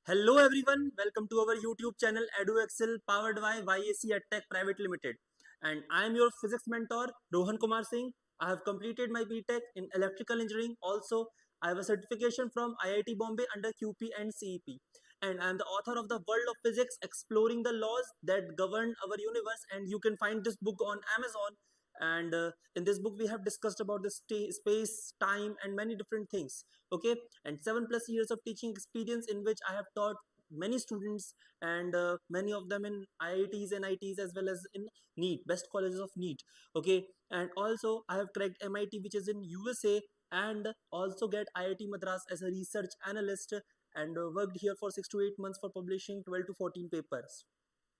Hello everyone, welcome to our YouTube channel EduExcel powered by YAC EdTech Private Limited. And I am your physics mentor Rohan Kumar Singh. I have completed my BTech in electrical engineering. Also, I have a certification from IIT Bombay under QP and CEP. And I am the author of The World of Physics Exploring the Laws That Govern Our Universe. And you can find this book on Amazon. And in this book, we have discussed about the space, time, and many different things. Okay, and 7+ years of teaching experience in which I have taught many students and many of them in IITs and ITs as well as in NEET, best colleges of NEET. Okay, and also I have cracked MIT, which is in USA, and also get IIT Madras as a research analyst and worked here for 6 to 8 months for publishing 12 to 14 papers.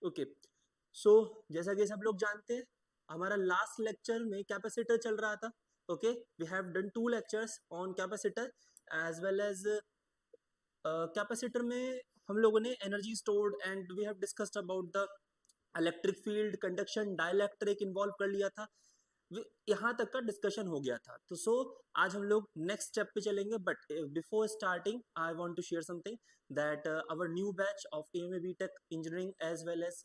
Okay so जैसा कि सब लोग जानते हैं हमारा last lecture में capacitor चल रहा था. Okay, we have done 2 lectures on capacitor as well as capacitor में हम लोगों ने energy stored and we have discussed about the electric field, conduction, dielectric involve कर लिया था. यहाँ तक का डिस्कशन हो गया था. तो आज हम लोग नेक्स्ट स्टेप पे चलेंगे. But before starting I want to share something that our new batch of AMA BTech engineering as well as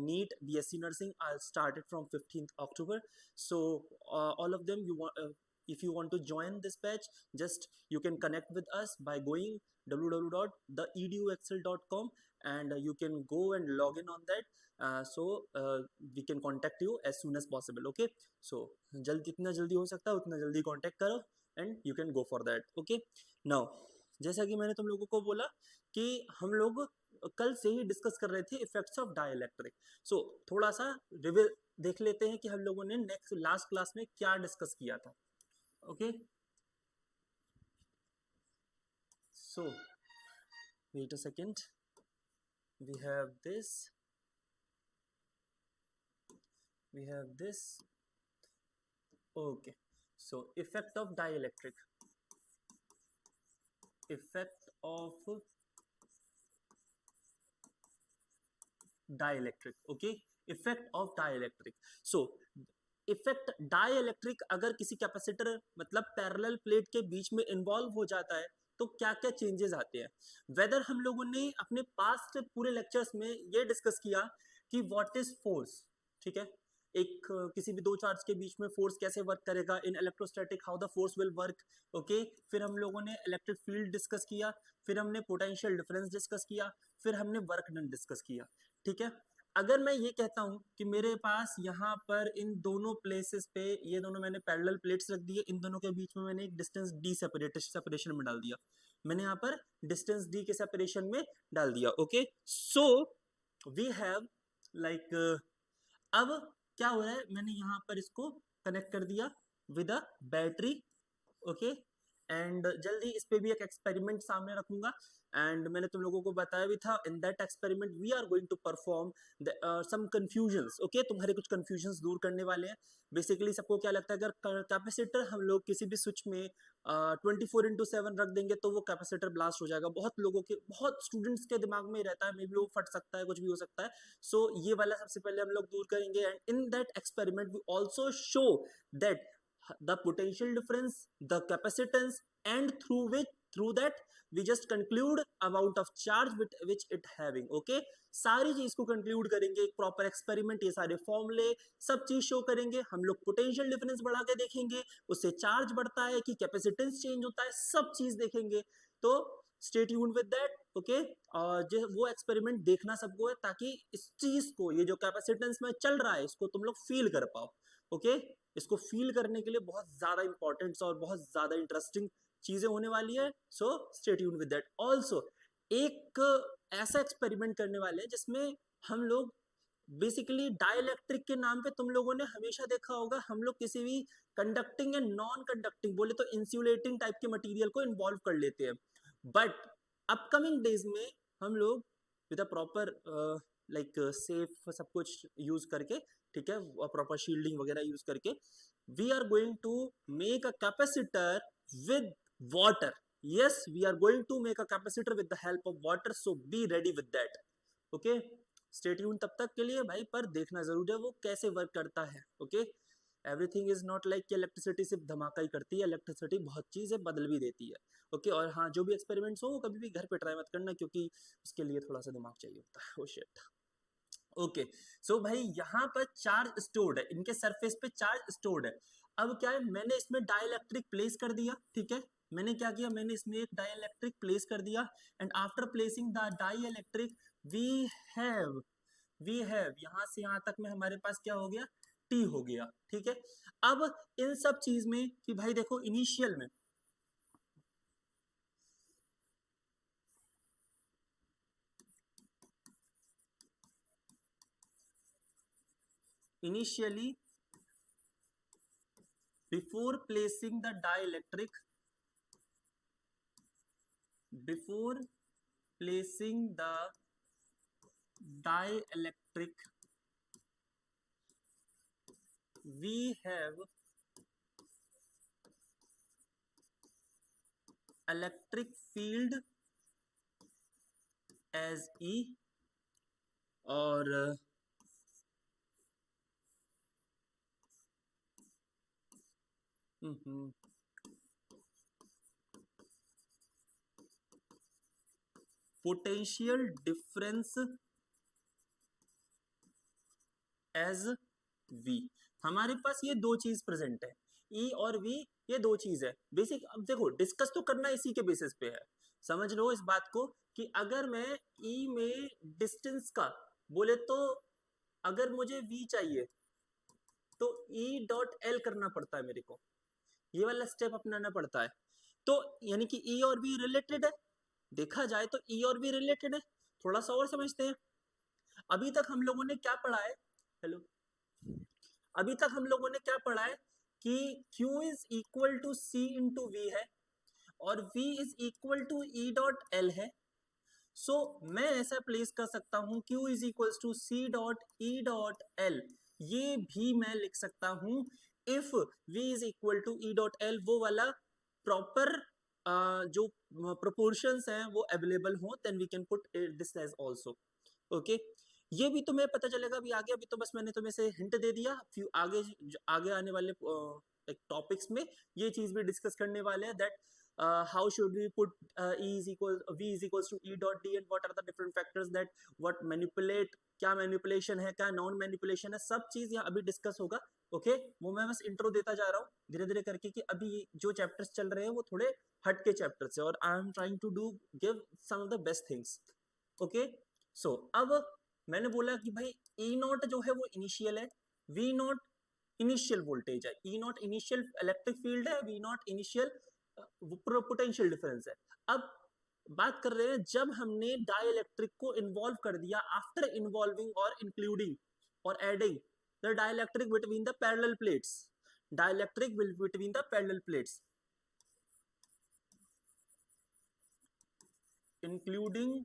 NEET BSc nursing are started from 15th October. So all of them, if you want to join this batch, just you can connect with us by going www.theeduexcel.com and you can go and log in on that. We can contact you as soon as possible. Okay, so जितना जल्दी हो सकता है उतना जल्दी contact करो and you can go for that. Okay, now जैसा कि मैंने तुम लोगों को बोला कि हम लोग कल से ही डिस्कस कर रहे थे इफेक्ट्स ऑफ डाइलेक्ट्रिक. सो थोड़ा सा रिव्यू देख लेते हैं कि हम लोगों ने लास्ट क्लास में क्या डिस्कस किया था. Okay, so wait a second, we have this okay. So effect of dielectric, okay, effect of dielectric. So effect dielectric अगर किसी कैपेसिटर मतलब पैरेलल प्लेट के बीच में इन्वॉल्व हो जाता है तो क्या क्या चेंजेस आते हैं. वेदर हम लोगों ने अपने पास्ट पूरे लेक्चर्स में ये डिस्कस किया कि व्हाट इज फोर्स. ठीक है, एक किसी भी दो चार्ज के बीच में फोर्स कैसे वर्क करेगा इन electrostatic, how the force will work. Okay, फिर हम लोगों ने इलेक्ट्रिक फील्ड डिस्कस किया, फिर हमने पोटेंशियल डिफरेंस डिस्कस किया, फिर हमने वर्क डन डिस्कस किया. ठीक है, अगर मैं ये कहता हूं कि मेरे पास यहाँ पर इन दोनों प्लेसेस पे ये दोनों मैंने पैरेलल प्लेट्स रख दिए, इन दोनों के बीच में मैंने एक डिस्टेंस d सेपरेशन में डाल दिया, मैंने यहाँ पर डिस्टेंस d के सेपरेशन में डाल दिया. Okay, so we have like अब क्या हो रहा है, मैंने यहाँ पर इसको कनेक्ट कर दिया with a battery. Okay, and जल्दी इस पे भी एक एक्सपेरिमेंट सामने रखूंगा एंड मैंने तुम लोगों को बताया भी था in that experiment we are going to perform some confusions. Okay, तुम्हारे कुछ कंफ्यूजन्स दूर करने वाले हैं. बेसिकली सबको क्या लगता है अगर कैपेसिटर हम लोग किसी भी स्विच में 24/7 रख देंगे तो वो कैपेसिटर ब्लास्ट हो जाएगा. बहुत स्टूडेंट्स के दिमाग में रहता है, मे बी वो फट सकता है, कुछ भी हो सकता है. सो ये वाला सबसे पहले हम लोग दूर करेंगे and in that experiment we also show that the potential difference, the capacitance, and through that we just conclude amount of charge which it having. Okay, सारी चीज को कंक्लूड करेंगे, एक प्रॉपर एक्सपेरिमेंट, ये सारे फॉर्मूले सब चीज शो करेंगे. हम लोग पोटेंशियल डिफरेंस बढ़ा के देखेंगे, उससे चार्ज बढ़ता है कि कैपेसिटेंस चेंज होता है, सब चीज देखेंगे. तो stay tuned with that. Okay, और जो वो एक्सपेरिमेंट देखना सबको है ताकि इस चीज को, ये जो कैपेसिटेंस में चल रहा है, इसको तुम लोग फील कर पाओ. ओके, इसको फील करने के लिए बहुत ज्यादा इंपॉर्टेंट और बहुत ज्यादा इंटरेस्टिंग चीजें होने वाली है. So stay tuned with that. Also एक ऐसा एक्सपेरिमेंट करने वाले हैं जिसमें हम लोग बेसिकली डाइलेक्ट्रिक के नाम पे तुम लोगों ने हमेशा देखा होगा हम लोग किसी भी कंडक्टिंग एंड नॉन कंडक्टिंग, बोले तो इंसुलेटिंग टाइप के मटेरियल को इन्वॉल्व कर लेते हैं. बट अपकमिंग डेज में हम लोग with a proper like safe सब कुछ यूज करके, ठीक है, प्रॉपर शील्डिंग वगैरह यूज करके we are going to make a capacitor with water. yes, we are going to make a capacitor with the help of water, so be ready with that. okay, stay tune तब तक के लिए भाई, पर देखना जरूर है वो कैसे वर्क करता है. Okay, everything is not like कि इलेक्ट्रिसिटी सिर्फ धमाका ही करती है, इलेक्ट्रिसिटी बहुत चीजें बदल भी देती है। ओके और हाँ, जो भी एक्सपेरिमेंट्स हो वो कभी भी घर पे ट्राई मत करना, क्योंकि उसके लिए थोड़ा सा दिमाग चाहिए होता है। Oh shit. ओके सो भाई यहाँ पर चार्ज स्टोर्ड है, इनके सरफेस पे चार्ज स्टोर्ड है। अब क्या है, मैंने इसमें डाइलेक्ट्रिक प्लेस कर दिया, ठीक है, मैंने क्या किया, मैंने इसमें एक डाइलेक्ट्रिक प्लेस कर दिया, and after placing the dielectric we have यहां से यहां तक में हमारे पास क्या हो गया, टी हो गया, ठीक है। अब इन सब चीज में कि भाई देखो इनिशियल में initially before placing the dielectric before placing the dielectric we have electric field as E और पोटेंशियल डिफरेंस एज V। हमारे पास ये दो चीज प्रेजेंट है, E और V, ये दो चीज है बेसिक। अब देखो डिस्कस तो करना इसी के बेसिस पे है, समझ लो इस बात को कि अगर मैं E में डिस्टेंस का बोले तो अगर मुझे V चाहिए तो E डॉट एल करना पड़ता है मेरे को, ये वाला स्टेप अपनाना पड़ता है। तो यानी कि E और V रिलेटेड है, देखा जाए तो E और V रिलेटेड है। थोड़ा सा और समझते हैं। अभी तक हम लोगों ने क्या पढ़ा है, हेलो, अभी तक हम लोगों ने क्या पढ़ा है कि Q is equal to C into V है और V is equal to E dot L है। सो मैं ऐसा प्लेस कर सकता हूं Q is equal to C dot E dot L, ये भी मैं लिख सकता हूं if V is equal to E dot L, वो वाला प्रॉपर जो प्रोपोर्शंस हैं वो अवेलेबल हो, then we can put this as also. Okay ये भी तुम्हें पता चलेगा अभी आगे, अभी तो बस मैंने तुम्हें से हिंट दे दिया, फ्यू आगे आने वाले टॉपिक्स में ये चीज भी डिस्कस करने वाले हैं, that how should we put v is equals to E dot D and what are the different factors that what manipulate, क्या मैनिपुलेशन है, क्या नॉन मैनिपुलेशन है, सब चीज यहाँ अभी डिस्कस होगा। ओके वो मैं बस इंट्रो देता जा रहा हूँ धीरे धीरे करके कि अभी जो चैप्टर्स चल रहे हैं वो थोड़े हट के चैप्टर्स है और I am trying to do give some of the best things. Okay so अब मैंने बोला कि भाई E नॉट जो है वो इनिशियल है, V नॉट इनिशियल वोल्टेज है, E not initial electric field है, V not initial potential difference है। अब बात कर रहे हैं जब हमने डाइलेक्ट्रिक को इन्वॉल्व कर दिया आफ्टर इन्वॉल्विंग और इंक्लूडिंग और adding the dielectric between the parallel plates, dielectric between the parallel plates including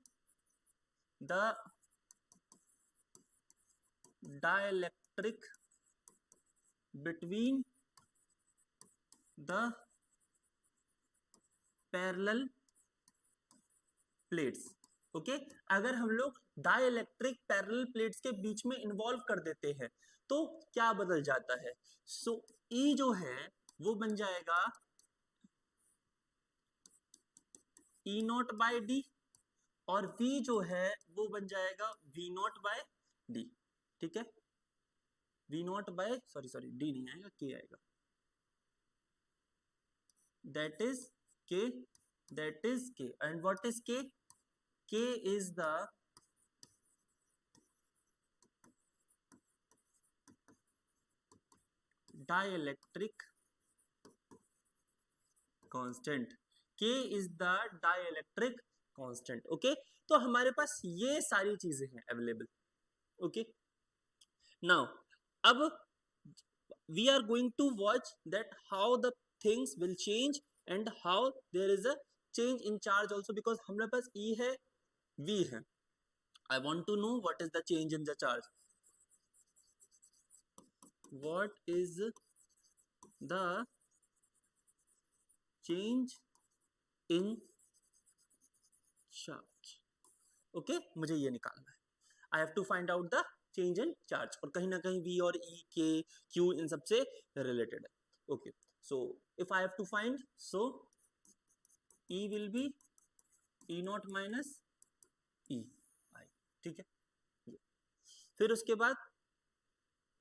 the dielectric between the parallel plates. Okay अगर हम लोग डाइलेक्ट्रिक पैरेलल प्लेट्स के बीच में इन्वॉल्व कर देते हैं तो क्या बदल जाता है, सो E जो है वो बन जाएगा E नॉट बाय डी और V जो है वो बन जाएगा V नॉट बाय डी, ठीक है, V not by sorry D नहीं आएगा, K आएगा, that is K and what is K? K is the dielectric constant, K is the dielectric constant। Okay तो हमारे पास ये सारी चीजें हैं अवेलेबल। ओके नाउ अब we are going to watch that how the things will change and how there is a change in charge also, because हमारे पास E है V है, I want to know what is the change in the charge, what is the change in charge। Okay मुझे ये निकालना है, I have to find out the change in charge, और कहीं ना कहीं V और E, K, Q इन सबसे रिलेटेड है। Okay, so if I have to find, so E will be E not minus E I, ठीक है। फिर उसके बाद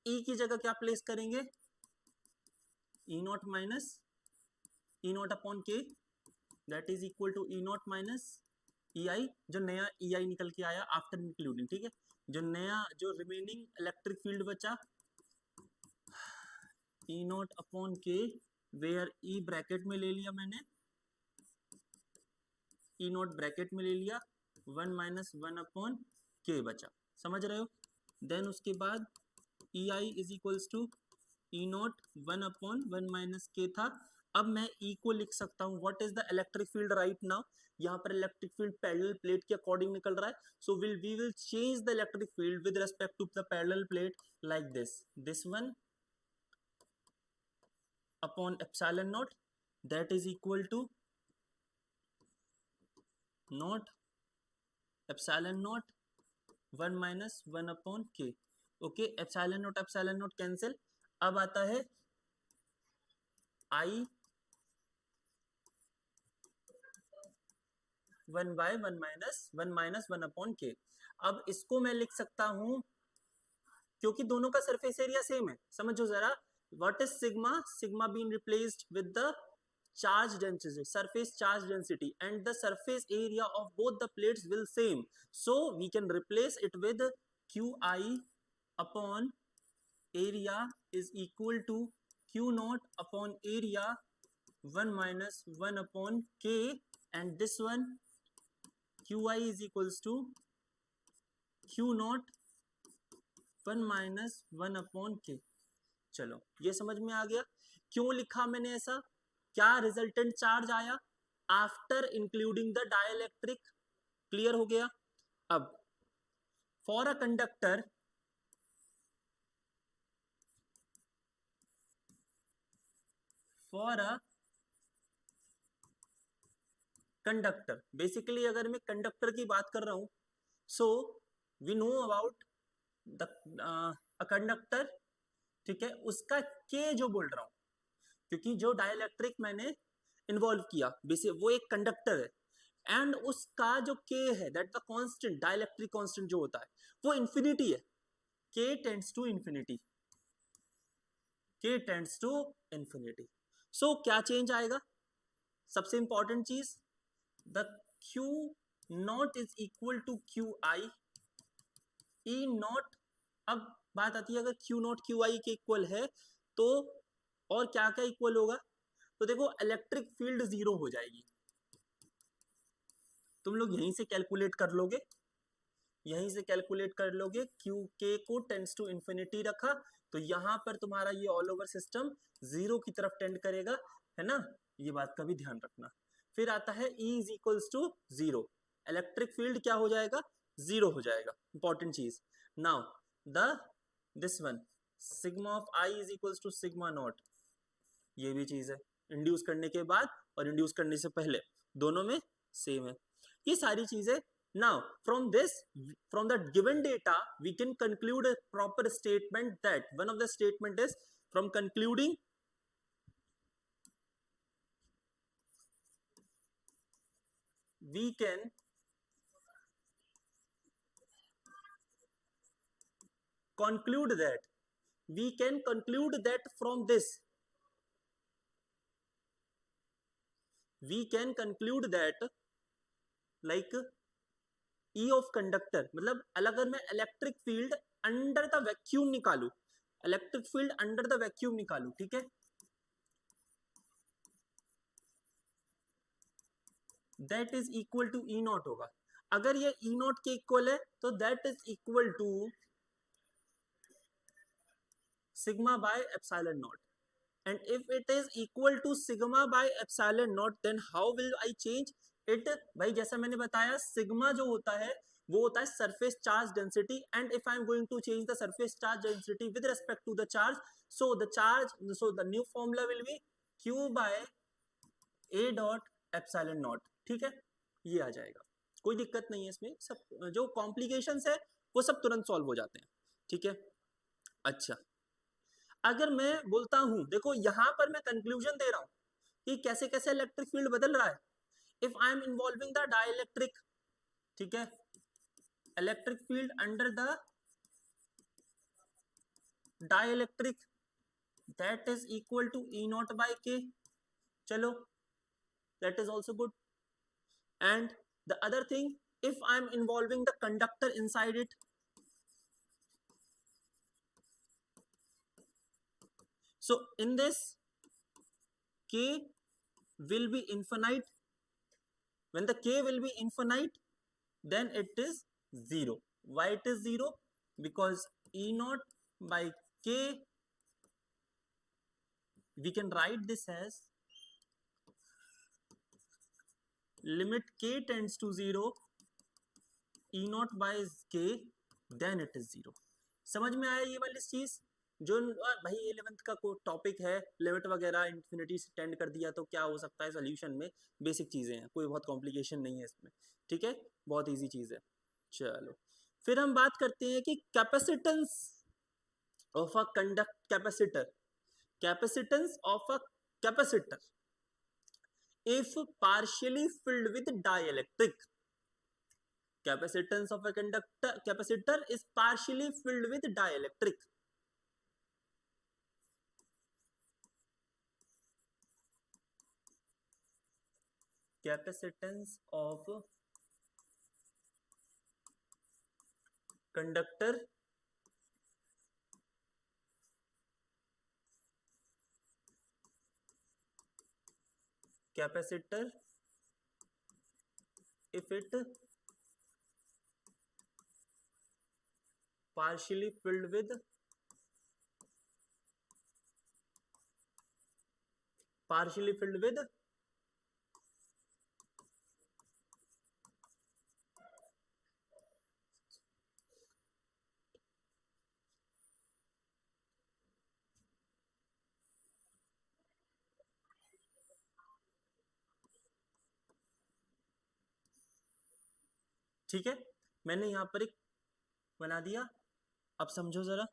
E की जगह क्या प्लेस करेंगे, E not minus E not upon K, that is equal to E not minus EI, जो नया EI निकल के आया आफ्टर इंक्लूडिंग, ठीक है। जो नया जो रिमेनिंग इलेक्ट्रिक फील्ड बचा, E not upon K, where E bracket में ले लिया मैंने, E नॉट ब्रैकेट में ले लिया, 1 माइनस 1 अपॉन K बचा, समझ रहे हो। देन उसके बाद EI is equals to E not 1 upon 1 minus K था। अब मैं E को लिख सकता हूँ, what is the electric field right now, यहाँ पर इलेक्ट्रिक फील्ड पैरेलल प्लेट के अकॉर्डिंग निकल रहा है, so we will change the electric field with respect to the parallel plate like this one upon epsilon not, that is equal to not epsilon not 1 minus 1 upon K। Okay, epsilon not cancel, अब आता है I 1 by 1 minus 1 upon K। अब इसको मैं लिख सकता हूं, क्योंकि दोनों का सरफेस एरिया सेम है, समझो जरा, what is sigma, sigma been replaced with the charge density, surface charge density, and the surface area of both the plates will same, so we can replace it with Qi upon area is equal to Q naught upon area 1 minus 1 upon K, and this one Qi is equals to Q naught 1 minus 1 upon K। चलो ये समझ में आ गया क्यों लिखा मैंने ऐसा, क्या रिजल्टेंट चार्ज आया after including the dielectric, clear हो गया। अब फॉर अ कंडक्टर, बेसिकली अगर मैं कंडक्टर की बात कर रहा हूं, so we know about the conductor, ठीक है, उसका के जो बोल रहा हूं, क्योंकि जो डाइलेक्ट्रिक मैंने इन्वॉल्व किया बेसिक वो एक कंडक्टर है, एंड उसका जो के है that the constant, dielectric constant जो होता है वो इंफिनिटी है, K tends to infinity, K tends to infinity. So क्या चेंज आएगा, सबसे इंपॉर्टेंट चीज, the Q not is equal to QI, E not, अब बात आती है अगर Q नॉट QI के इक्वल है तो और क्या क्या इक्वल होगा, तो देखो इलेक्ट्रिक फील्ड जीरो हो जाएगी, तुम लोग यहीं से कैलकुलेट कर लोगे, क्यू के को टेंड्स टू इंफिनिटी रखा, तो यहां पर तुम्हारा ये ऑल ओवर सिस्टम जीरो की तरफ टेंड करेगा, है ना, ये बात का भी ध्यान रखना। फिर आता है E is equals to zero, electric field क्या हो जाएगा, जीरो हो जाएगा, इंपॉर्टेंट चीज। Now the this one sigma of I is equals to sigma not, ये भी चीज है, इंड्यूस करने के बाद और इंड्यूस करने से पहले दोनों में सेम है, ये सारी चीजें। Now from the given data we can conclude a proper statement, that one of the statement is, from concluding we can conclude that from this we can conclude that like E of conductor, मतलब अगर मैं electric field under the vacuum निकालू, ठीक है, that is equal to E not होगा, अगर ये E not के इक्वल है तो that is equal to sigma by epsilon not, and if it is equal to sigma by epsilon naught, then how will I change it, भाई जैसा मैंने बताया सिग्मा जो होता है वो होता है surface charge density, and if I am going to change the surface charge density with respect to the charge, so the new formula will be Q by A dot epsilon not, ठीक है, ये आ जाएगा, कोई दिक्कत नहीं है इसमें, सब जो कॉम्प्लिकेशंस है वो सब तुरंत सॉल्व हो जाते हैं, ठीक है। अच्छा, अगर मैं बोलता हूं, देखो यहां पर मैं कंक्लूजन दे रहा हूं कि कैसे कैसे इलेक्ट्रिक फील्ड बदल रहा है। If I am involving the dielectric, ठीक है, electric field under the dielectric, that is equal to E not by K. चलो, that is also good. And the other thing, if I am involving the conductor inside it, so in this k will be infinite. When the k will be infinite, then it is zero. Why it is zero? Because E naught by k, we can write this as limit k tends to zero, E naught by k, then it is zero. समझ में आया ये वाली चीज? जो भाई 11th का topic है, लिमिट वगैरह इन्फिनिटी से टेंड कर दिया तो क्या हो सकता है सोल्यूशन में, बेसिक चीजें हैं, कोई बहुत कॉम्प्लिकेशन नहीं है इसमें, ठीक है, बहुत इजी चीज है। चलो, फिर हम बात करते हैं कि capacitance of a conduct capacitor, capacitance of a capacitor if partially filled with dielectric. Capacitance of a conductor capacitor is partially filled with dielectric. Capacitance of conductor capacitor if it partially filled with ठीक है, मैंने यहां पर एक बना दिया, अब समझो जरा।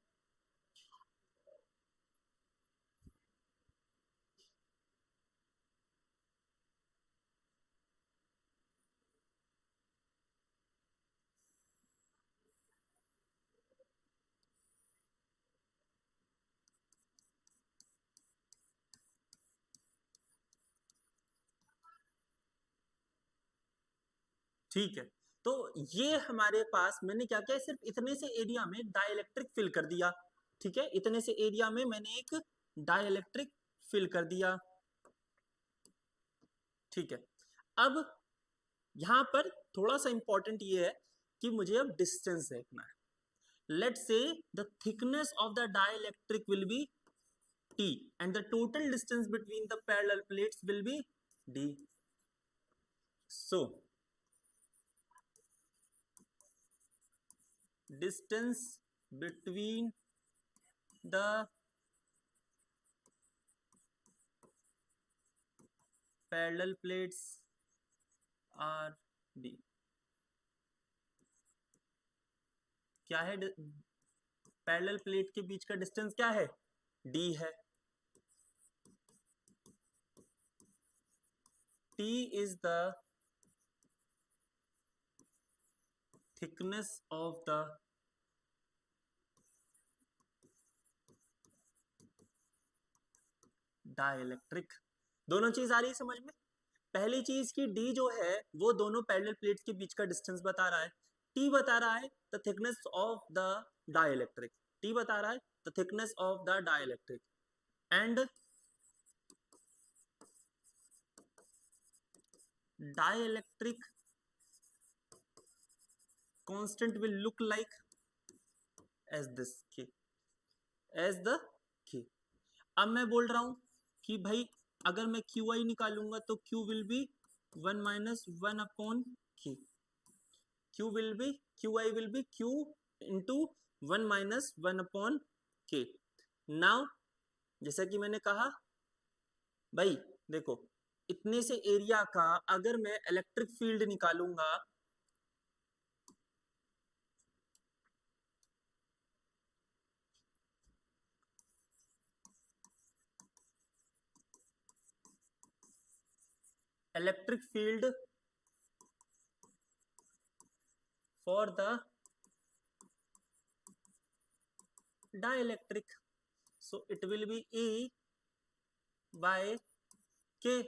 ठीक है, तो ये हमारे पास मैंने क्या किया, सिर्फ इतने से एरिया में डाइलेक्ट्रिक फिल कर दिया, ठीक है, इतने से एरिया में मैंने एक डाइलेक्ट्रिक फिल कर दिया, ठीक है। अब यहां पर थोड़ा सा इंपॉर्टेंट ये है कि मुझे अब डिस्टेंस देखना है। Let's say the thickness of the dielectric will be T and the total distance between the parallel plates will be D. So distance between the parallel plates are D. क्या है? Parallel plate के बीच का distance क्या है? D है। T is the thickness of the dielectric. दोनों चीज आ रही है समझ में? पहली चीज की D जो है वो दोनों पैरेलल प्लेट्स के बीच का डिस्टेंस बता रहा है, T बता रहा है the thickness of the dielectric, T बता रहा है the thickness of the dielectric, and dielectric constant will look like as this K, as the K। अब मैं बोल रहा हूं कि भाई अगर मैं QI निकालूंगा तो Q will be 1 minus 1 upon K, QI will be Q into 1 minus 1 upon K। Now जैसा कि मैंने कहा भाई देखो, इतने से एरिया का अगर मैं इलेक्ट्रिक फील्ड निकालूंगा electric field for the dielectric, so it will be E by K,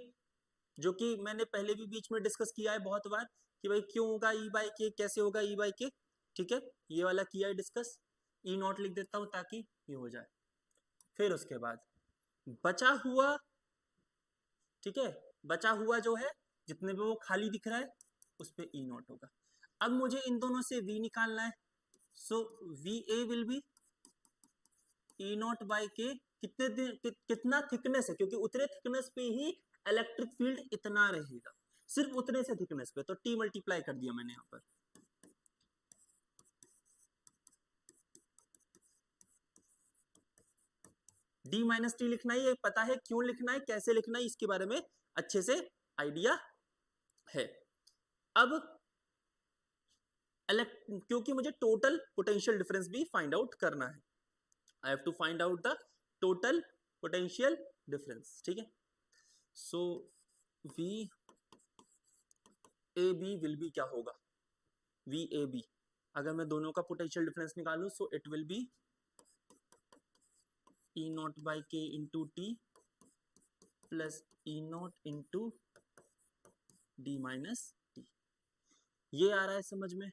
जो कि मैंने पहले भी बीच में डिस्कस किया है बहुत बार कि भाई क्यों होगा E बाय के, कैसे होगा E बाय के, ठीक है, ये वाला किया है डिस्कस। E नॉट लिख देता हूं ताकि ये हो जाए। फिर उसके बाद बचा हुआ, ठीक है, बचा हुआ जो है जितने भी वो खाली दिख रहा है उस पे E नॉट होगा। अब मुझे इन दोनों से V निकालना है, so V A will be E not by K, कितना थिकनेस है, क्योंकि उतने थिकनेस पे ही इलेक्ट्रिक फील्ड इतना रहेगा, सिर्फ उतने से थिकनेस पे, तो T मल्टीप्लाई कर दिया मैंने यहाँ पर। D माइनस टी लिखना ही पता है, क्यों लिखना है, कैसे लिखना है, इसके बारे में अच्छे से आइडिया है। अब क्योंकि मुझे टोटल पोटेंशियल डिफरेंस भी फाइंड आउट करना है, I have to find out the total potential difference, ठीक है। So V A B will be क्या होगा, वी ए बी, अगर मैं दोनों का पोटेंशियल डिफरेंस निकालूं, so it will be E not by K into T plus E not into D minus T. ये आ रहा है समझ में,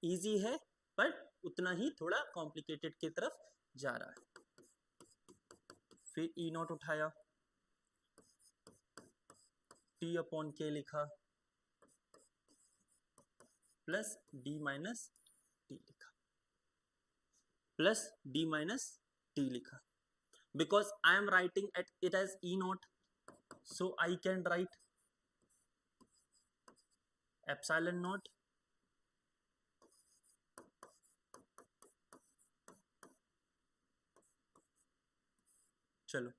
इजी है, पर उतना ही थोड़ा कॉम्प्लिकेटेड की तरफ जा रहा है। फिर E नॉट उठाया, T अपॉन के लिखा, प्लस डी माइनस टी लिखा, प्लस डी माइनस टी लिखा, because I am writing it as E naught, so I can write epsilon naught चलो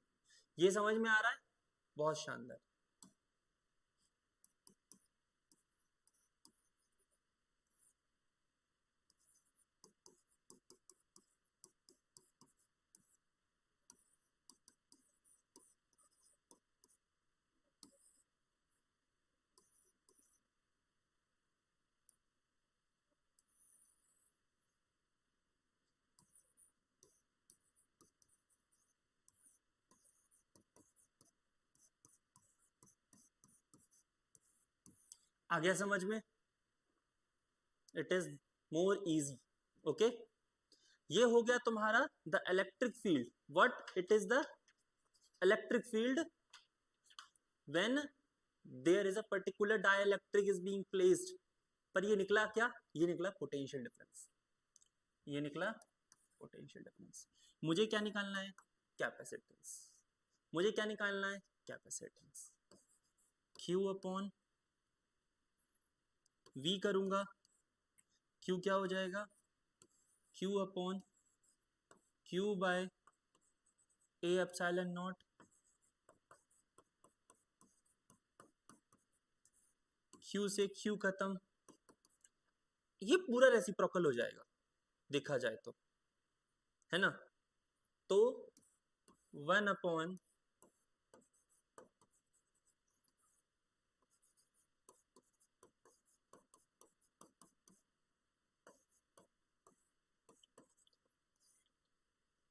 ये समझ में आ रहा है, बहुत शानदार। आ गया समझ में, it is more easy, okay. ये हो गया तुम्हारा the electric field, what it is the electric field when there is a particular dielectric is being placed. पर ये निकला क्या, ये निकला पोटेंशियल डिफरेंस, ये निकला पोटेंशियल डिफरेंस। मुझे क्या निकालना है, कैपेसिटेंस, मुझे क्या निकालना है, कैपेसिटेंस। Q अपॉन V करूंगा, Q क्या हो जाएगा, Q upon Q by A epsilon not, Q से Q खत्म, ये पूरा रेसिप्रोकल हो जाएगा देखा जाए तो, है ना। तो 1 अपॉन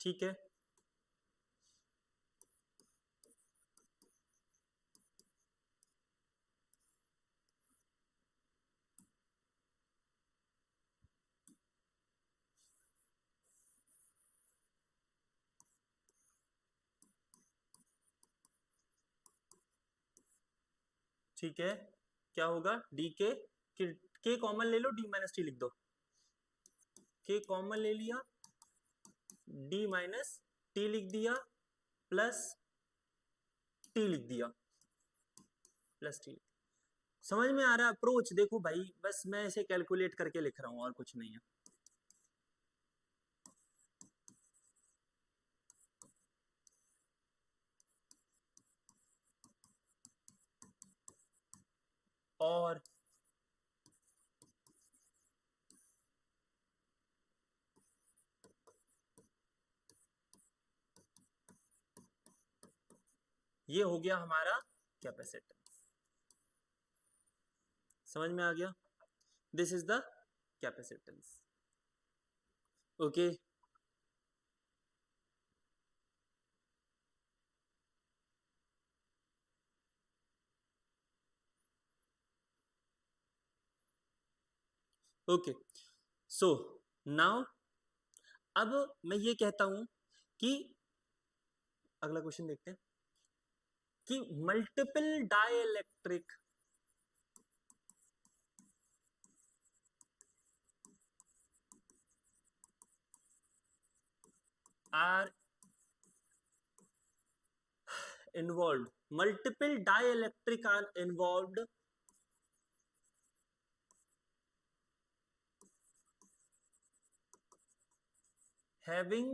ठीक है, ठीक है, क्या होगा, डी के कॉमन ले लो, डी माइनस टी लिख दो, के कॉमन ले लिया, डी माइनस टी लिख दिया, प्लस टी लिख दिया, प्लस टी। समझ में आ रहा है अप्रोच, देखो भाई बस मैं इसे कैलकुलेट करके लिख रहा हूं और कुछ नहीं है। और ये हो गया हमारा कैपेसिटेंस, समझ में आ गया? This is the capacitance. Okay. Okay, so now अब मैं ये कहता हूं कि अगला क्वेश्चन देखते हैं कि multiple dielectric are involved, multiple dielectric are involved having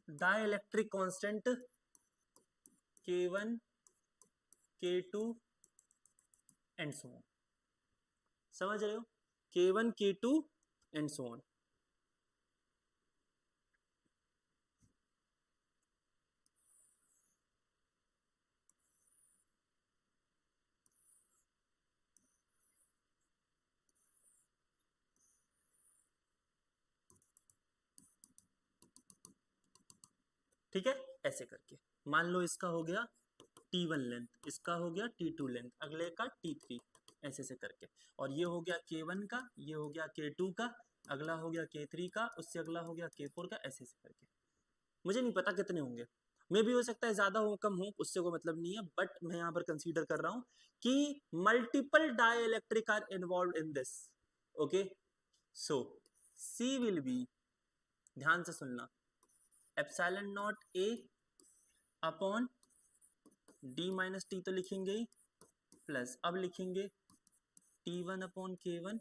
dielectric constant K1 K2 and so on. समझ रहे हो? K1 K2 and so on. ठीक है, ऐसे करके मान लो इसका हो गया T1 लेंथ, इसका हो गया T2 लेंथ, अगले का T3, ऐसे ऐसे करके, और ये हो गया K1 का, ये हो गया K2 का, अगला हो गया K3 का, उससे अगला हो गया K4 का, ऐसे ऐसे करके. मुझे नहीं पता कितने होंगे, मे भी हो सकता है ज्यादा हो कम हो, उससे कोई मतलब नहीं है, बट मैं यहाँ पर कंसीडर कर रहा हूँ कि multiple dielectric are involve in this. Okay, so C will be, ध्यान से सुनना, epsilon not A upon D minus T तो लिखेंगे ही, प्लस अब लिखेंगे T1 अपॉन K1,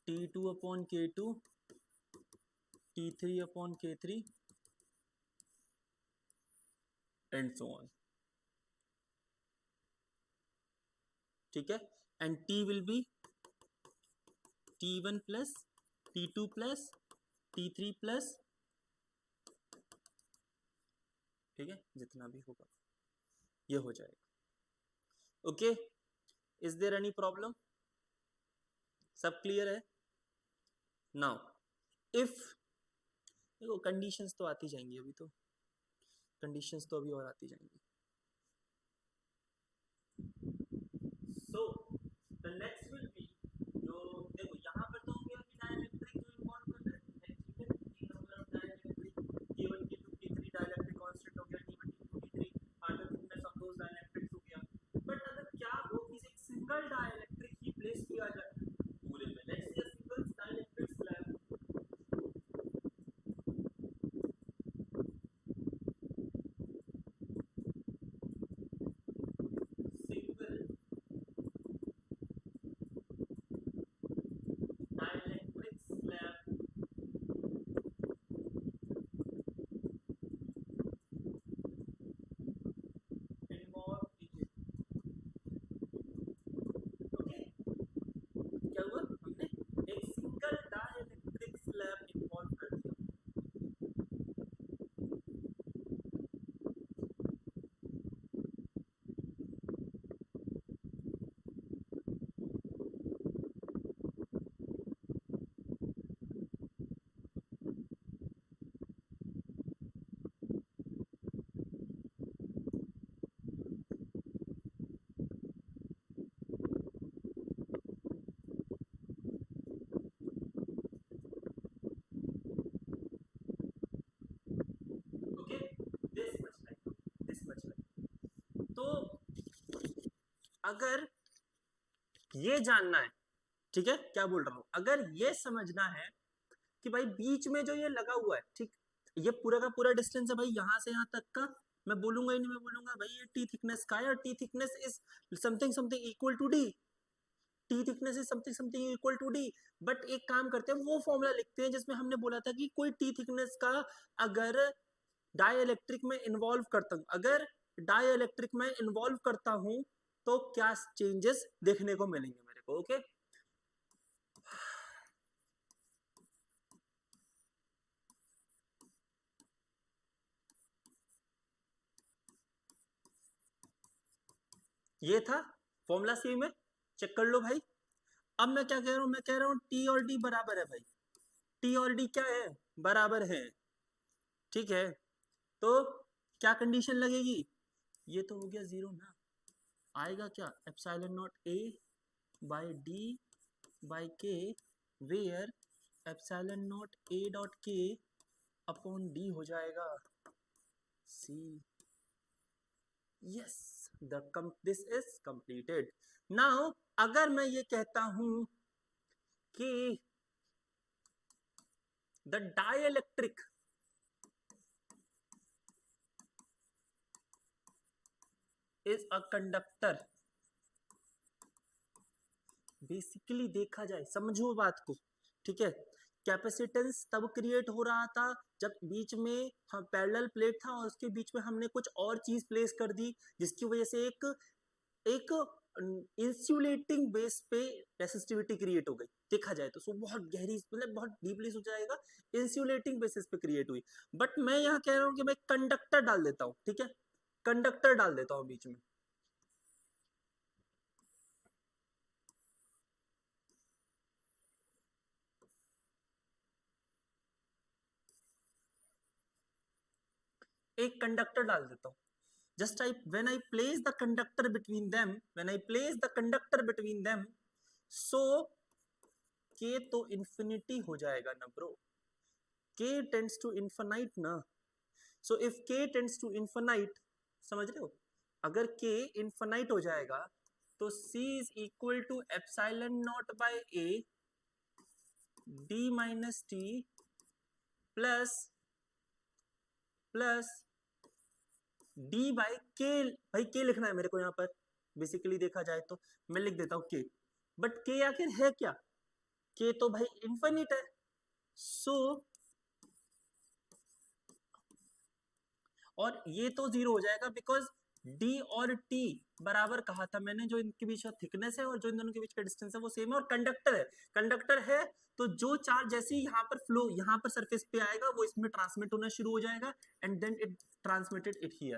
T2 अपॉन K2, T3 अपॉन K3 एंड सो ऑन. ठीक है, and T will be T1 plus T2 plus T3 plus, ठीक है, जितना भी होगा ये हो जाएगा. Okay, is there any problem? सब क्लियर है? नाउ इफ, देखो कंडीशंस तो आती जाएंगी, अभी तो कंडीशंस तो अभी और आती जाएंगी. So the next will be, जो देखो यहाँ पर तो हो गया कि डाइलेक्ट्रिक जो इन्वॉल्व कर रहा है, ठीक है, ये मतलब dielectric K1 K2 K3 dielectric constant हो गया, T1 T2 T3 order thickness of those dielectrics हो गया. बट अगर क्या हो किसी सिंगल डाइलेक्ट्रिक ही प्लेस किया जाए पूरे में, let's say single dielectric slab, single dielectric slab involve in, okay, क्या हुआ, हमने एक सिंगल डाइलेक्ट्रिक स्लैब इन्वॉल्व कर दिया. Okay, this much like, this much like. तो अगर ये जानना है, ठीक है, क्या बोल रहा हूं, अगर ये समझना है कि भाई बीच में जो ये लगा हुआ है, ठीक, ये पूरा का पूरा डिस्टेंस है भाई यहाँ से यहाँ तक का, मैं बोलूंगा ही नहीं, मैं बोलूंगा भाई ये टी थिकनेस का है, और T thickness is something something equal to D, T thickness is something something equal to D. But एक काम करते हैं, वो फॉर्मूला लिखते हैं जिसमें हमने बोला था कि कोई टी थिकनेस का अगर डाइलेक्ट्रिक में इन्वॉल्व करता हूं, अगर डाइलेक्ट्रिक में इन्वॉल्व करता हूं तो क्या चेंजेस देखने को मिलेंगे मेरे को. ओके, ये था फॉर्मूला सी में, चेक कर लो भाई। अब मैं क्या कह रहा हूं, मैं कह रहा हूं टी और डी बराबर है भाई, टी और डी क्या है, बराबर है, ठीक है। तो क्या कंडीशन लगेगी, ये तो हो गया जीरो ना, आएगा क्या, epsilon not A by D by K, where epsilon not A dot K upon D हो जाएगा C. Yes, this is completed. Now अगर मैं ये कहता हूं कि the dielectric is a conductor, basically देखा जाए, समझो बात को, ठीक है। कैपेसिटेंस तब क्रिएट हो रहा था जब बीच में हम पैरेलल प्लेट था और उसके बीच में हमने कुछ और चीज प्लेस कर दी, जिसकी वजह से एक इंसुलेटिंग बेस पे रेसिस्टिविटी क्रिएट हो गई, देखा जाए तो। सो बहुत गहरी, मतलब बहुत डीपली सोचा जाएगा, इंसुलेटिंग बेसिस पे क्रिएट हुई। बट मैं यहाँ कह रहा हूँ कि मैं कंडक्टर डाल देता हूँ, ठीक है, कंडक्टर डाल देता हूँ बीच में। एक कंडक्टर डाल देता हूँ, just when I place the conductor between them, when I place the conductor between them, so k तो infinity हो जाएगा ना bro, k tends to infinite ना। so if k tends to infinite, समझ रहे हो, अगर k infinite हो जाएगा तो c is equal to epsilon naught by a d minus t plus D by के। भाई के लिखना है मेरे को यहाँ पर, बेसिकली देखा जाए तो मैं लिख देता हूँ के, बट के आखिर है क्या, के तो भाई इनफिनिट है। सो और ये तो जीरो हो जाएगा बिकॉज डी और टी बराबर कहा था मैंने, जो इनके बीच का थिकनेस है और जो इन दोनों के बीच का डिस्टेंस है वो सेम है, और कंडक्टर है, कंडक्टर है तो जो चार्ज जैसे ही यहाँ पर फ्लो, यहाँ पर सरफेस पे आएगा वो इसमें ट्रांसमिट होना शुरू हो जाएगा and then it transmitted it here.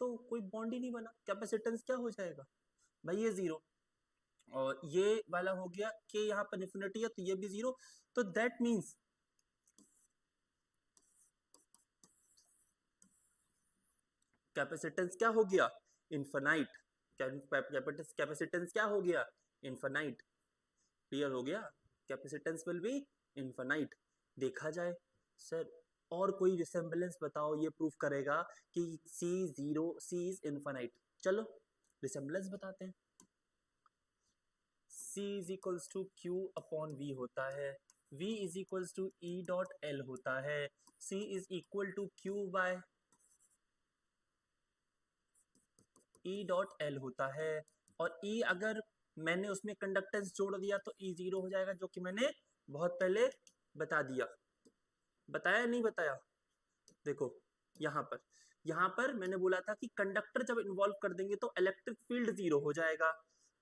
तो कोई बॉन्ड ही नहीं बना, कैपेसिटेंस क्या हो जाएगा भाई, ये जीरो, और ये वाला हो गया कि यहाँ पर इन्फिनिटी है तो ये भी जीरो। तो दैट मीन्स कैपेसिटेंस क्या हो गया, इन्फिनाइट। कैपेसिटेंस क्या हो गया, इन्फिनाइट। क्लियर हो गया, कैपेसिटेंस विल बी इन्फिनाइट। देखा जाए सर और कोई रिसेम्बलेंस बताओ ये प्रूफ करेगा कि C zero, C is infinite. चलो रिसेम्बलेंस बताते हैं। C is equals to Q upon V होता है, V is equals to E dot L होता है, C is equal to Q by E dot L होता है, और E अगर मैंने उसमें कंडक्टेंस जोड़ दिया तो E जीरो हो जाएगा, जो कि मैंने बहुत पहले बता दिया, बताया नहीं बताया। देखो यहाँ पर मैंने बोला था कि कंडक्टर जब इन्वॉल्व कर देंगे तो इलेक्ट्रिक फील्ड जीरो हो जाएगा,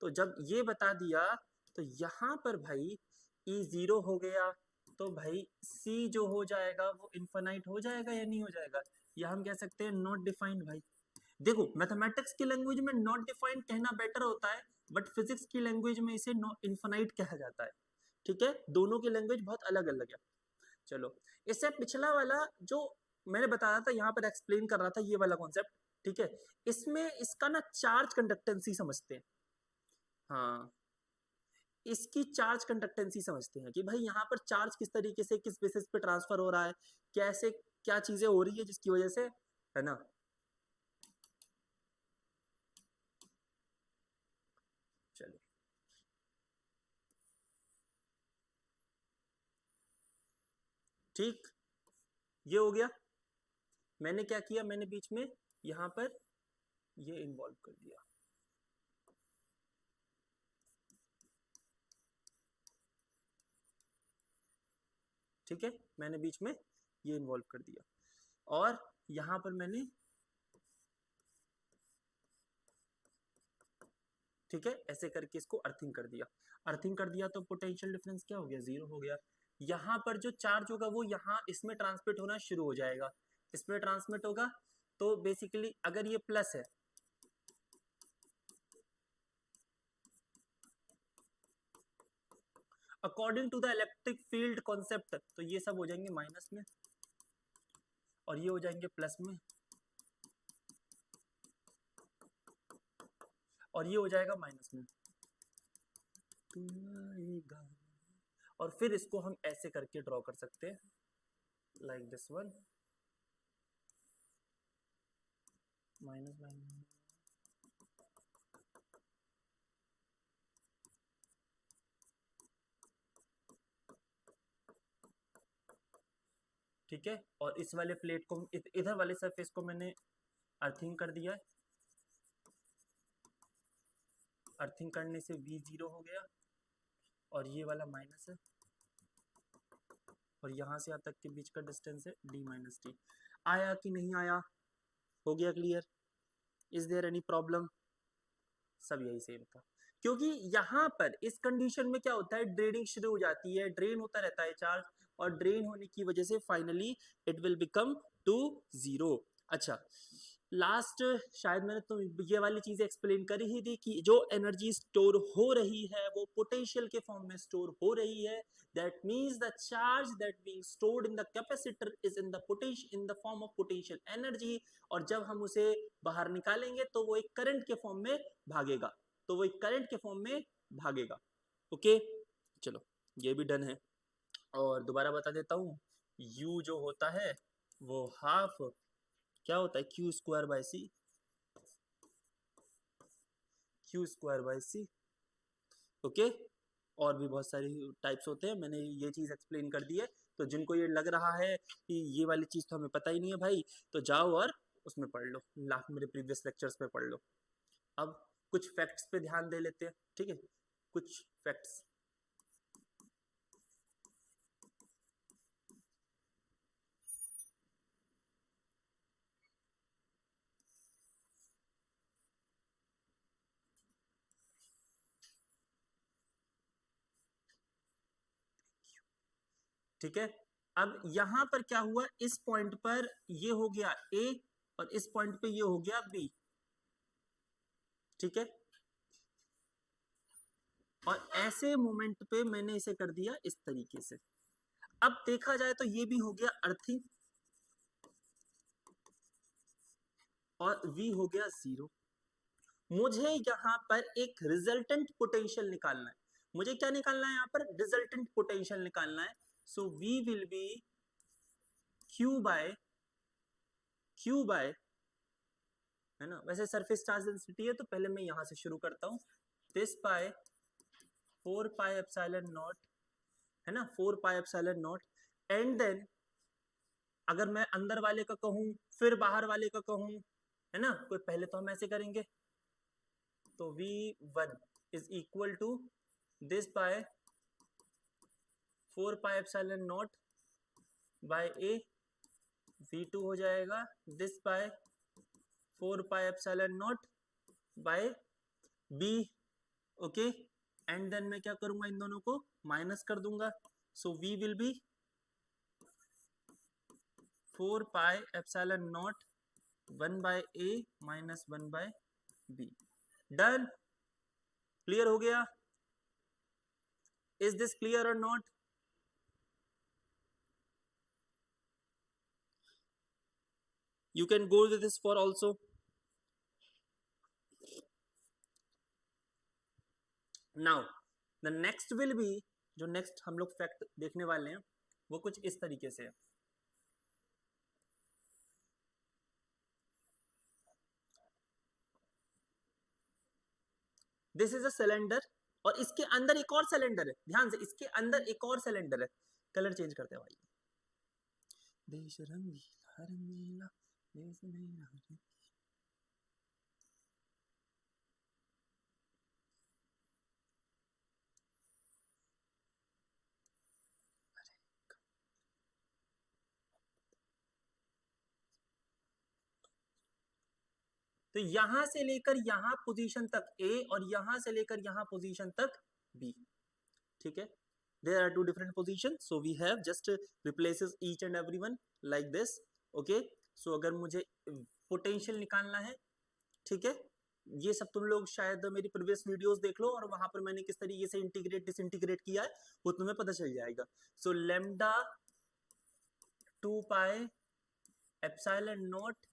तो जब ये बता दिया तो यहाँ पर भाई E जीरो हो गया, तो भाई C जो हो जाएगा वो इन्फिनाइट हो जाएगा या नहीं हो जाएगा, या हम कह सकते हैं नॉट डिफाइंड। भाई देखो मैथमेटिक्स की लैंग्वेज में नॉट डिफाइंड कहना बेटर होता है, बट फिजिक्स की लैंग्वेज में इसे इन्फिनाइट कहा जाता है, ठीक है, दोनों की लैंग्वेज बहुत अलग अलग है। चलो इससे पिछला वाला जो मैंने बताया था, यहाँ पर एक्सप्लेन कर रहा था ये वाला कॉन्सेप्ट, ठीक है, इसमें इसका ना चार्ज कंडक्टेंसी समझते हैं। हाँ, इसकी चार्ज कंडक्टेंसी समझते हैं कि भाई यहाँ पर चार्ज किस तरीके से किस बेसिस पे ट्रांसफर हो रहा है, कैसे क्या चीजें हो रही है जिसकी वजह से, है ना। चलो ठीक, ये हो गया। मैंने क्या किया, मैंने बीच में यहाँ पर ये इन्वॉल्व कर दिया, ठीक है, मैंने बीच में ये इन्वॉल्व कर दिया, और यहाँ पर मैंने, ठीक है, ऐसे करके इसको अर्थिंग कर दिया, अर्थिंग कर दिया तो पोटेंशियल डिफरेंस क्या हो गया, जीरो हो गया। यहाँ पर जो चार्ज होगा वो यहाँ इसमें ट्रांसमिट होना शुरू हो जाएगा, इसमें ट्रांसमिट होगा, तो बेसिकली अगर ये प्लस है according to the electric field concept, तो ये सब हो जाएंगे माइनस में और ये हो जाएंगे प्लस में और ये हो जाएगा माइनस में। और फिर इसको हम ऐसे करके ड्रॉ कर सकते हैं, like this one, minus minus, ठीक है। और इस वाले प्लेट को इधर वाले सरफेस को मैंने अर्थिंग कर दिया है, अर्थिंग करने से V0 हो गया और ये वाला माइनस है और यहाँ से यहाँ तक के बीच का डिस्टेंस है d माइनस टी। आया कि नहीं आया? हो गया clear? Is there any problem? सब यही सेम था, क्योंकि यहाँ पर इस कंडीशन में क्या होता है, ड्रेनिंग शुरू हो जाती है, ड्रेन होता रहता है चार्ज और ड्रेन होने की वजह से finally it will become to zero. अच्छा, लास्ट शायद मैंने तो ये वाली चीजें एक्सप्लेन करी ही थी कि जो एनर्जी स्टोर हो रही है वो पोटेंशियल के फॉर्म में स्टोर हो रही है। That means the charge that being stored in the capacitor is in the potential, in the form of potential energy, और जब हम उसे बाहर निकालेंगे तो वो एक करंट के फॉर्म में भागेगा, तो वो एक करंट के फॉर्म में भागेगा। ओके, चलो ये भी डन है। और दोबारा बता देता हूँ, U जो होता है वो हाफ क्या होता है, Q square by C, Q square by C. Okay, और भी बहुत सारी टाइप्स होते हैं, मैंने ये चीज़ एक्सप्लेन कर दी है। तो जिनको ये लग रहा है कि ये वाली चीज़ तो हमें पता ही नहीं है भाई, तो जाओ और उसमें पढ़ लो, मेरे प्रीवियस लेक्चर्स में पढ़ लो। अब कुछ फैक्ट्स पे ध्यान दे लेते हैं, ठीक है, कुछ फैक्ट्स। ठीक है, अब यहां पर क्या हुआ, इस पॉइंट पर ये हो गया A और इस पॉइंट पे ये हो गया B, ठीक है। और ऐसे मोमेंट पे मैंने इसे कर दिया इस तरीके से। अब देखा जाए तो ये भी हो गया अर्थिंग और V हो गया जीरो। मुझे यहां पर एक रिजल्टेंट पोटेंशियल निकालना है, मुझे क्या निकालना है, यहां पर रिजल्टेंट पोटेंशियल निकालना है। So V will be Q by, है ना, वैसे सरफेस चार्ज डेंसिटी है तो पहले मैं यहां से शुरू करता हूं, this by 4 pi epsilon not, है ना, 4 pi epsilon not. And then अगर मैं अंदर वाले का कहूं फिर बाहर वाले का कहूं, है ना, कोई पहले तो हम ऐसे करेंगे, तो V1 is equal to this by 4 pi epsilon not by A, V2 हो जाएगा this by 4 pi epsilon not by B। Okay, and then मैं क्या करूंगा, इन दोनों को माइनस कर दूंगा। So V will be 4 pi epsilon not 1 by A minus 1 by B। Done, clear हो गया? इज दिस क्लियर और not? You can go with this for also. Now the next will be, जो next हम लोग fact देखने वाले हैं वो कुछ इस तरीके से है। दिस इज अ सिलेंडर और इसके अंदर एक और सिलेंडर है, ध्यान से, इसके अंदर एक और सिलेंडर है। कलर चेंज करते हैं भाई, देश रंगीला रंगीला देश मेरा रंगीला। तो यहां से लेकर यहां पोजीशन तक A और यहां से लेकर यहां पोजीशन तक B, ठीक है। There are two different positions, so we have just replaces each and every one like this. Okay, so अगर मुझे पोटेंशियल निकालना है, ठीक है, ये सब तुम लोग शायद मेरी प्रीवियस वीडियोस देख लो और वहां पर मैंने किस तरीके से इंटीग्रेट डिसइंटीग्रेट किया है वो तुम्हें पता चल जाएगा। So lambda 2 pi epsilon not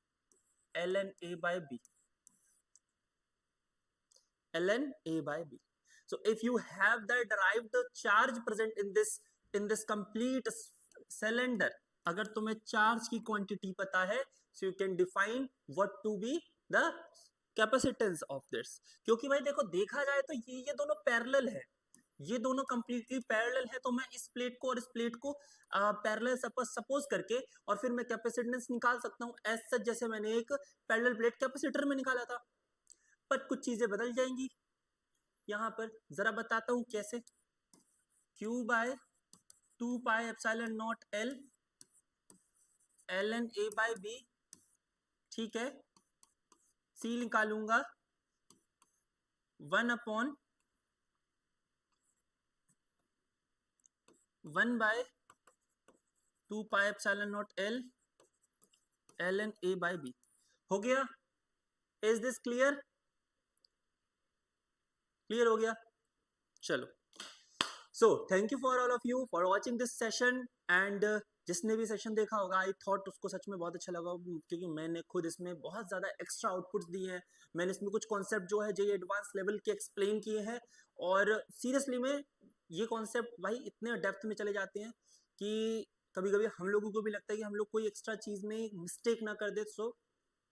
ln a by b, ln a by b. So if you have the derived charge present in this complete cylinder, अगर तुम्हें चार्ज की क्वांटिटी पता है, so you can define what to be the capacitance of this. क्योंकि भाई देखो देखा जाए तो ये दोनों पैरेलल है, ये दोनों कंप्लीटली पैरेलल है, तो मैं इस प्लेट को और इस प्लेट को पैरेलल सपोज करके और फिर मैं कैपेसिटेंस निकाल सकता हूँ एज सच, जैसे मैंने एक पैरेलल प्लेट कैपेसिटर में निकाला था। पर कुछ चीजें बदल जाएंगी यहां पर, जरा बताता हूं कैसे। Q by 2 pi epsilon not L ln a by b, ठीक है। C निकालूंगा 1 upon 1 by 2 pi epsilon not L ln a by b। हो गया? Is this clear? क्लियर हो गया? चलो, सो thank you for all of you for watching this session and जिसने भी सेशन देखा होगा आई थॉट उसको सच में बहुत अच्छा लगा, क्योंकि मैंने खुद इसमें बहुत ज़्यादा एक्स्ट्रा आउटपुट्स दिए हैं। मैंने इसमें कुछ कॉन्सेप्ट जो है जेईई एडवांस लेवल के एक्सप्लेन किए हैं, और सीरियसली में ये कॉन्सेप्ट भाई इतने डेप्थ में चले जाते हैं कि कभी कभी हम लोगों को भी लगता है कि हम लोग कोई एक्स्ट्रा चीज़ में मिस्टेक ना कर दे। सो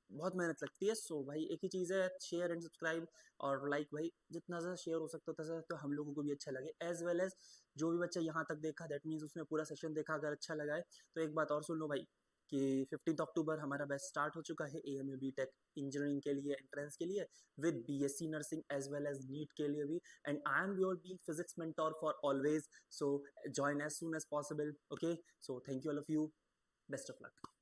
बहुत मेहनत लगती है। सो भाई एक ही चीज़ है, शेयर एंड सब्सक्राइब और लाइक, भाई जितना ज़्यादा शेयर हो सकता है उतना तो हम लोगों को भी अच्छा लगे, एज वेल एज जो भी बच्चा यहाँ तक देखा दैट मीन्स उसने पूरा सेशन देखा, अगर अच्छा लगा है तो एक बात और सुन लो भाई कि 15 अक्टूबर हमारा बैच स्टार्ट हो चुका है AMA BTech इंजीनियरिंग के लिए, एंट्रेंस के लिए, with BSc nursing as well as NEET के लिए भी, and I am your B physics mentor for always. So join as soon as possible, okay. So thank you all of you, best of luck.